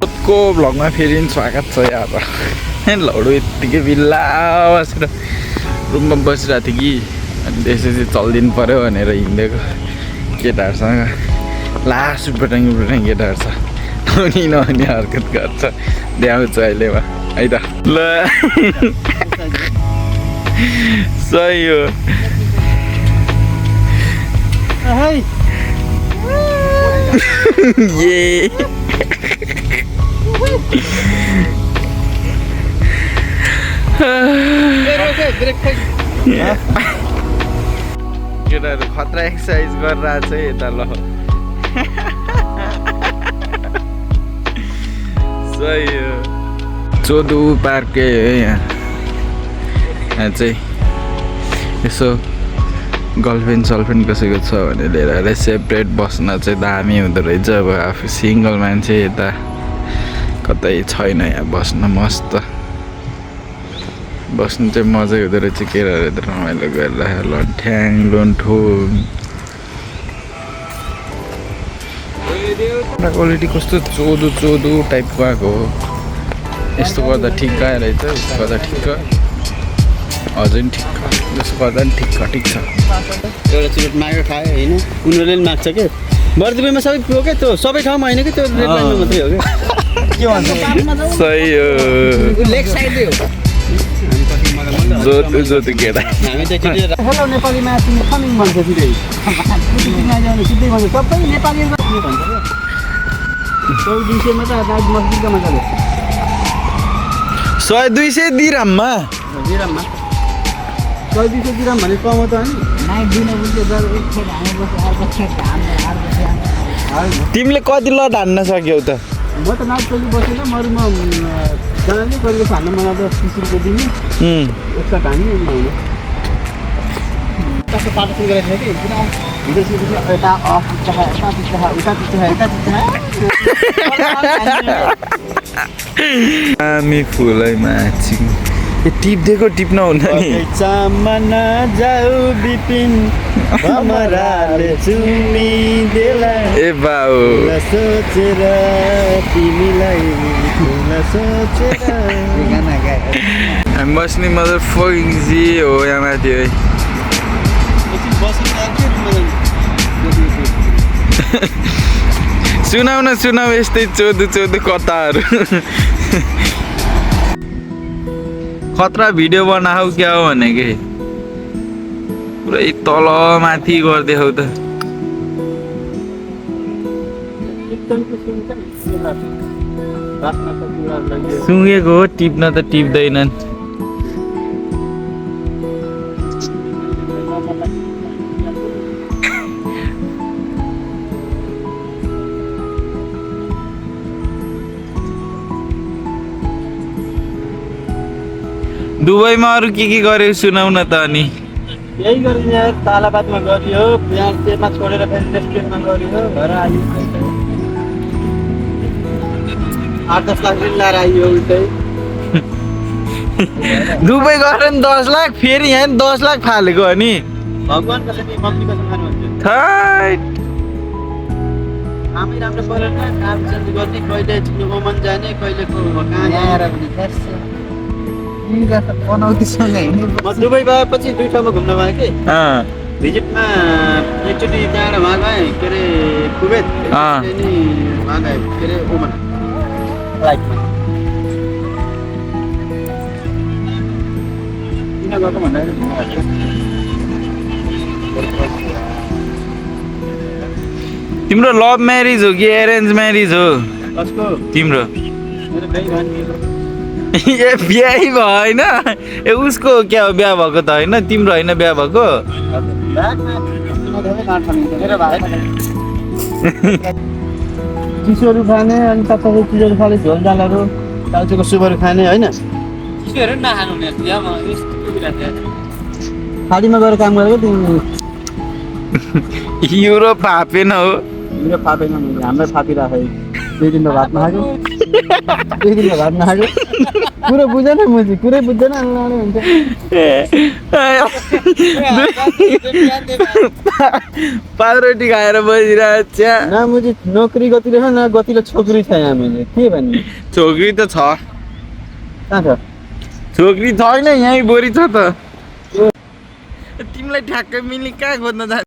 को भ्लगमा फेरि स्वागत छ यार लौडो यत्तिकै बिल्ला बसेर रुममा बसिरहेको थियो कि अनि त्यसपछि चल्दिनु पऱ्यो भनेर हिँडेको केटाहरूसँग लास्ट उब्राङ केटाहरू छ नहुने हरकत गर्छ देखाउँछु अहिलेमा है त ल सही हो ये केटाहरू खतरा एक्सर्साइज गरिरहेको छ यता ल सही हो चोदु पार्कै हो यहाँ चाहिँ यसो गर्लफ्रेन्ड सलफ्रेन्ड कसैको छ भने लिएर आएर सेपरेट बस्न चाहिँ दामी हुँदो रहेछ अब आफू सिङ्गल मान्छे यता कतै छैन यहाँ बस्न मस्त बस्नु चाहिँ मजै हुँदो रहेछ केटाहरू त रमाइलो गरेर लन्ठ्याङ लोन्ठोङ क्वालिटी कस्तो चोदो टाइपको आएको हो यस्तो गर्दा ठिक गयो रहेछ यस्तो गर्दा ठिक अझै ठिक जस्तो गर्दा पनि ठिक छ एउटा चुरोट मागेर खायो होइन उनीहरूले पनि माग्छ क्या बर्दिबेमा सबै पुग्यो क्या त्यो सबै ठाउँमा होइन कि त्यो रेड लाइनमा मात्रै हो क्या के भन्छ सही हो लेग साइडै हो जोतो केटा हामी त हेलो नेपालीमा तिमी कमिङ भन्छ सिधै सिधै भन्छ सबै नेपाली भन्छ क्या 100-200 मा त आज मस्जिदको मजाले 100-200 दिराममा 100-200 दिराम भने कम त अनि नाइट दिन बुझ्दै जब एक खेत हाने बस्यो अर्को खेत हाने तिमीले कति लट हान्न सक्यौ त म त नाइट चलि बसेन मरुमा जनाले गरेको खान मलाई त 30 रुपैयाँ दिने एकटा हानी होइन कस्तो पार्टिसन गरेको थियो कि विदेशी यता अफ उता हामी फुलै माछिङ टिप्दिएको टिप्न हुन्न नि चामना जाऊ बिपिन हमराले चुमिदेला ए बाउ सोचेर तिमीलाई सोचेर गाना गाए हामी बस्ने मदर फकिङ जी हो यहाँ माथि है सुनाउ यस्तै चोदो कथाहरू खतरा भिडियो बनाऊ क्या हो भनेको पुरै तल माथि गरिदेऊ त सुँगेको हो टिप्न त टिप्दैनन् दुबईमा अरू के गर्यो सुनाउ न त अनि यही गरिन्छ यार तालाबादमा गरियो यहाँ तेलमा छोडेर फेरि रेस्टुरेन्टमा गरियो घर आयो 8-10 लाख ऋण लाएर आइयो उल्टै दुबई गएर नि 10 लाख फेरि यहाँ 10 लाख फालेको हो नि भगवान कसैले मम्मी कसै खानुहुन्छ थैट कामै राम्रो परेन काम चेन्ज गर्ने कहिले ओमन जाने कहिले कहाँ आएर पनि म दुबई गएपछि 2 ठाउँमा घुम्न गएँ कि भिजिटमा एकचोटि त्यहाँबाट वहाँ गएँ के अरे कुवेत अनि वहाँ गएँ के अरे ओमन फ्लाइटमा किन गएको भन्दाखेरि तिम्रो लभ म्यारिज हो कि एरेन्ज म्यारिज हो कसको तिम्रो मेरो भाइ भनेको ए बिहा भएन ए उसको क्या हो बिहा भएको त होइन तिम्रो होइन बिहा भएको चिसोहरू खाने अनि तपाईँको चिसोहरू खाने झोल दालहरू टाउचोको सुपहरू खाने होइन खाडीमा गएर काम गरेको तिमी युरोप फापेन हो मेरो फापेन हाम्रो फापिरहेको 2 दिन त भात नखाएको 2 दिन त भात नखाएको कुरो बुझेन मुजी कुरै बुझ्दैन अनि हुन्छ पाँच रोटी खाएर बसिरहेको छ। न मुझे नोकरी गतिलो छ न गतिलो छोकरी छ यहाँ मैले के भन्ने छोकरी त छ, कहाँ छ छोकरी छैन यहीँ बोरी छ त। तिमीलाई ठ्याक्कै मिल्ने कहाँ खोज्न